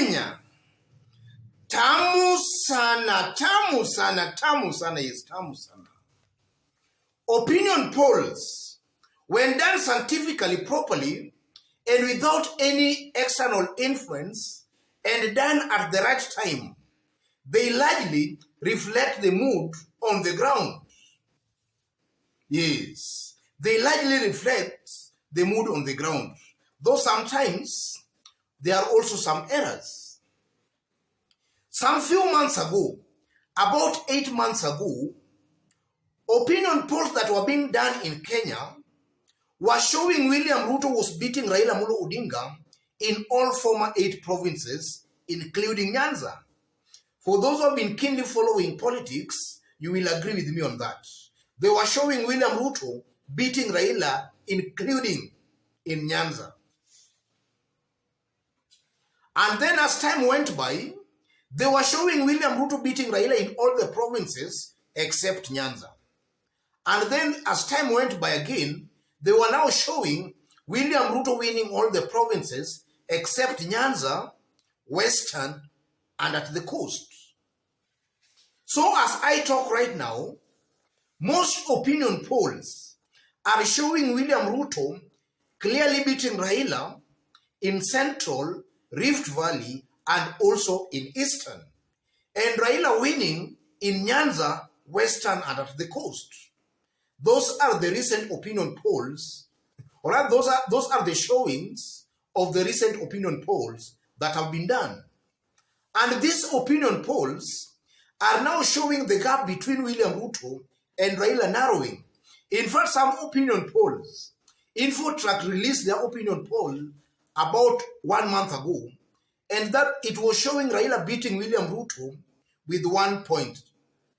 Kenya, tamu sana, tamu sana, tamu sana is tamu sana. Opinion polls, when done scientifically, properly, and without any external influence, and done at the right time, they largely reflect the mood on the ground. Yes, they largely reflect the mood on the ground. Though sometimes there are also some errors. Some few months ago, about 8 months ago, opinion polls that were being done in Kenya were showing William Ruto was beating Raila Amolo Odinga in all former 8 provinces, including Nyanza. For those who have been keenly following politics, you will agree with me on that. They were showing William Ruto beating Raila, including in Nyanza. And then as time went by, they were showing William Ruto beating Raila in all the provinces except Nyanza. And then as time went by again, they were now showing William Ruto winning all the provinces except Nyanza, Western, and at the coast. So as I talk right now, most opinion polls are showing William Ruto clearly beating Raila in Central, Rift Valley, and also in Eastern. And Raila winning in Nyanza, Western, and at the coast. Those are the recent opinion polls, or those are the showings of the recent opinion polls that have been done. And these opinion polls are now showing the gap between William Ruto and Raila narrowing. In fact, some opinion polls, InfoTrack released their opinion poll about 1 month ago, and that it was showing Raila beating William Ruto with 1 point.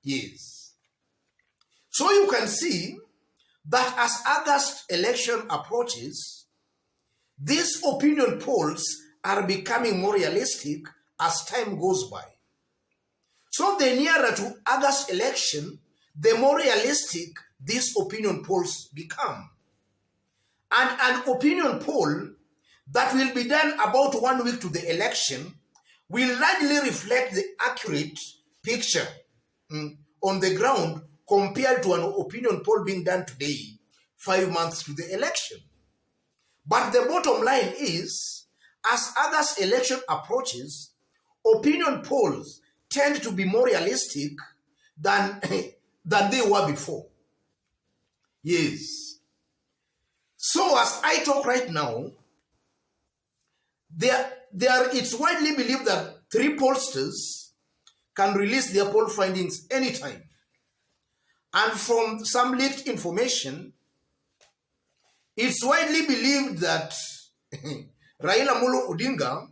Yes. So you can see that as August election approaches, these opinion polls are becoming more realistic as time goes by. So the nearer to August election, the more realistic these opinion polls become. And an opinion poll that will be done about 1 week to the election will largely reflect the accurate picture on the ground compared to an opinion poll being done today, 5 months to the election. But the bottom line is, as August election approaches, opinion polls tend to be more realistic than they were before. Yes. So as I talk right now, it's widely believed that 3 pollsters can release their poll findings anytime. And from some leaked information, it's widely believed that Raila Amolo Odinga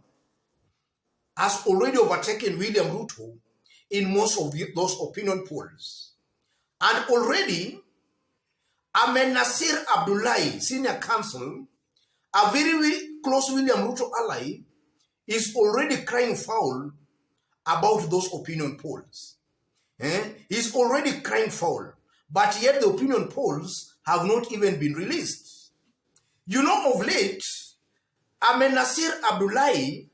has already overtaken William Ruto in most of those opinion polls. And already, Ahmednasir Abdullahi, senior counsel, a very close William Ruto ally, is already crying foul about those opinion polls. He's already crying foul, but yet the opinion polls have not even been released. You know, of late, Ahmednasir Abdullahi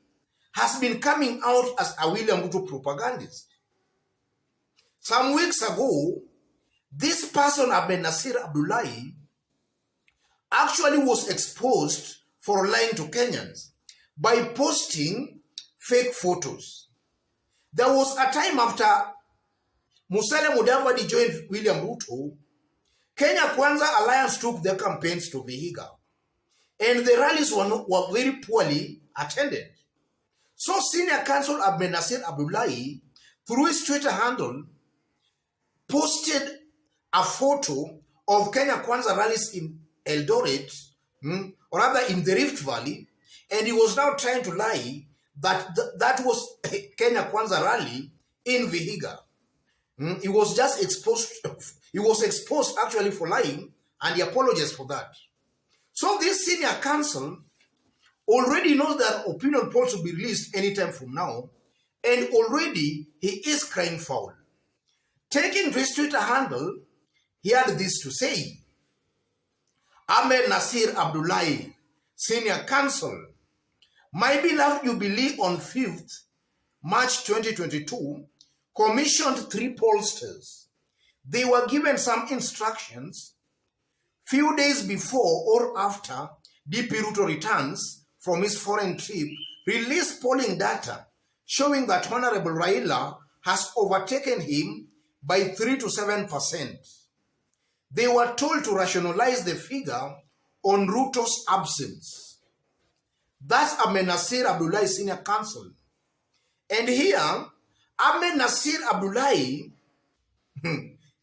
has been coming out as a William Ruto propagandist. Some weeks ago, this person, Ahmednasir Abdullahi, actually was exposed for lying to Kenyans by posting fake photos. There was a time after Musalia Mudavadi joined William Ruto, Kenya Kwanza Alliance took their campaigns to Vihiga, and the rallies were very poorly attended. So senior counsel Ahmednasir Abdullahi, through his Twitter handle, posted a photo of Kenya Kwanza rallies in Eldoret, or rather in the Rift Valley, and he was now trying to lie that that was Kenya Kwanza rally in Vihiga. He was just exposed. He was exposed actually for lying, and he apologized for that. So this senior counsel already knows that opinion polls will be released anytime from now, and already he is crying foul. Taking to his Twitter handle, he had this to say: Ahmednasir Abdullahi, senior counsel, My beloved Jubilee on 5th March 2022 commissioned 3 pollsters. They were given some instructions few days before or after DP Ruto returns from his foreign trip, released polling data showing that Honorable Raila has overtaken him by 3 to 7%. They were told to rationalize the figure on Ruto's absence. That's Ahmednasir Abdullahi Senior Counsel. And here, Ahmednasir Abdullahi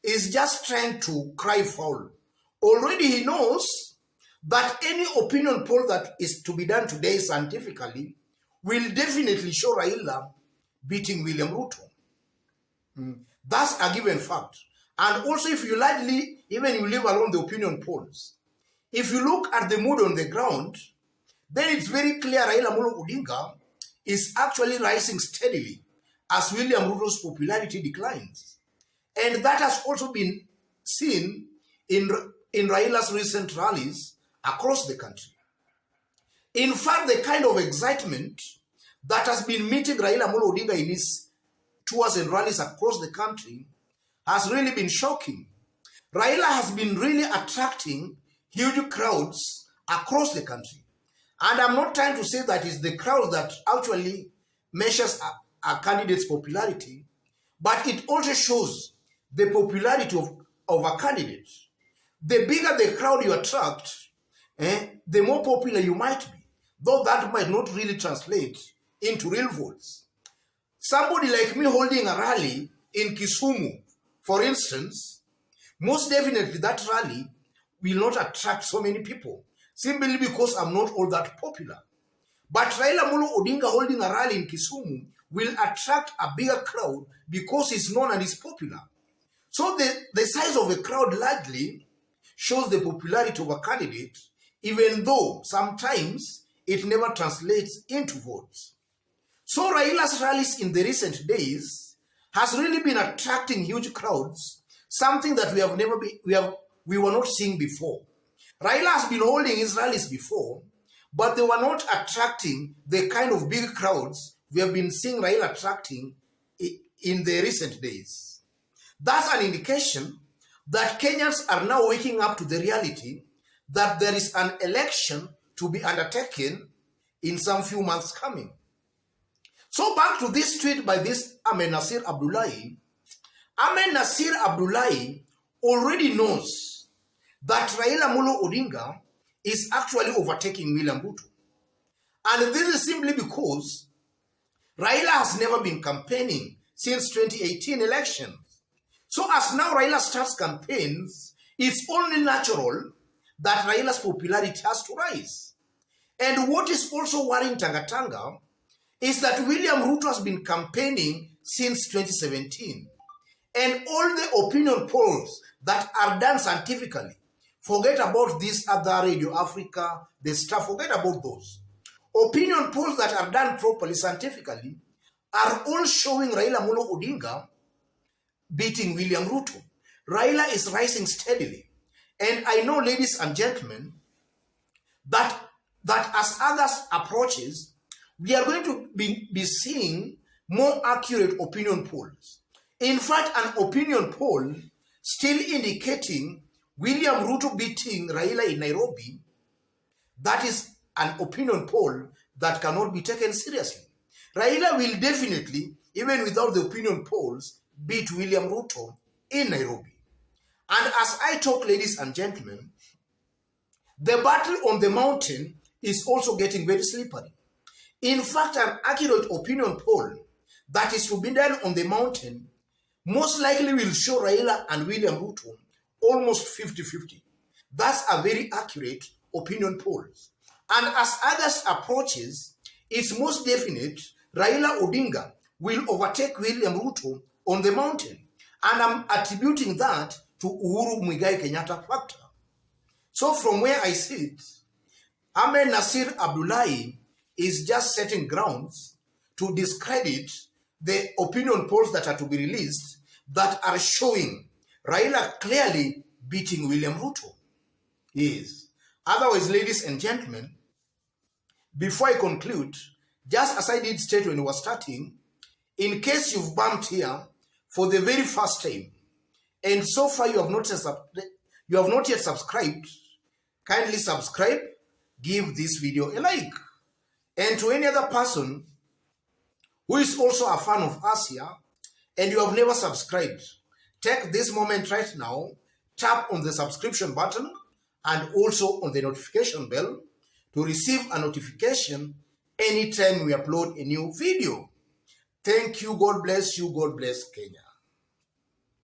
is just trying to cry foul. Already he knows that any opinion poll that is to be done today scientifically will definitely show Raila beating William Ruto. That's a given fact. And also, if you lightly, even you leave alone the opinion polls, if you look at the mood on the ground, then it's very clear Raila Amolo Odinga is actually rising steadily as William Ruto's popularity declines. And that has also been seen in Raila's recent rallies across the country. In fact, the kind of excitement that has been meeting Raila Amolo Odinga in his tours and rallies across the country has really been shocking. Raila has been really attracting huge crowds across the country. And I'm not trying to say that it's the crowd that actually measures a candidate's popularity, but it also shows the popularity of a candidate. The bigger the crowd you attract, the more popular you might be, though that might not really translate into real votes. Somebody like me holding a rally in Kisumu, for instance, most definitely that rally will not attract so many people, simply because I'm not all that popular. But Raila Amolo Odinga holding a rally in Kisumu will attract a bigger crowd because he's known and he's popular. So the size of a crowd largely shows the popularity of a candidate, even though sometimes it never translates into votes. So Raila's rallies in the recent days has really been attracting huge crowds, something that we were not seeing before. Raila has been holding his rallies before, but they were not attracting the kind of big crowds we have been seeing Raila attracting in the recent days. That's an indication that Kenyans are now waking up to the reality that there is an election to be undertaken in some few months coming. So back to this tweet by this Ahmednasir Abdullahi. Ahmednasir Abdullahi already knows that Raila Amolo Odinga is actually overtaking William Ruto. And this is simply because Raila has never been campaigning since 2018 elections. So as now Raila starts campaigns, it's only natural that Raila's popularity has to rise. And what is also worrying Tangatanga is that William Ruto has been campaigning since 2017. And all the opinion polls that are done scientifically, forget about this other Radio Africa, the stuff, forget about those. Opinion polls that are done properly scientifically are all showing Raila Amolo Odinga beating William Ruto. Raila is rising steadily. And I know, ladies and gentlemen, that as August approaches, we are going to be seeing more accurate opinion polls. In fact, an opinion poll still indicating William Ruto beating Raila in Nairobi, that is an opinion poll that cannot be taken seriously. Raila will definitely, even without the opinion polls, beat William Ruto in Nairobi. And as I talk, ladies and gentlemen, the battle on the mountain is also getting very slippery. In fact, an accurate opinion poll that is to be done on the mountain most likely will show Raila and William Ruto almost 50-50. That's a very accurate opinion poll. And as August approaches, it's most definite Raila Odinga will overtake William Ruto on the mountain. And I'm attributing that to Uhuru Muigai Kenyatta factor. So from where I sit, Ahmednasir Abdullahi is just setting grounds to discredit the opinion polls that are to be released that are showing Raila clearly beating William Ruto. Yes. Otherwise, ladies and gentlemen, before I conclude, just as I did state when we were starting, in case you've bumped here for the very first time, and so far you have not yet subscribed, kindly subscribe, give this video a like. And to any other person who is also a fan of us here, and you have never subscribed, take this moment right now, tap on the subscription button and also on the notification bell to receive a notification anytime we upload a new video. Thank you. God bless you. God bless Kenya.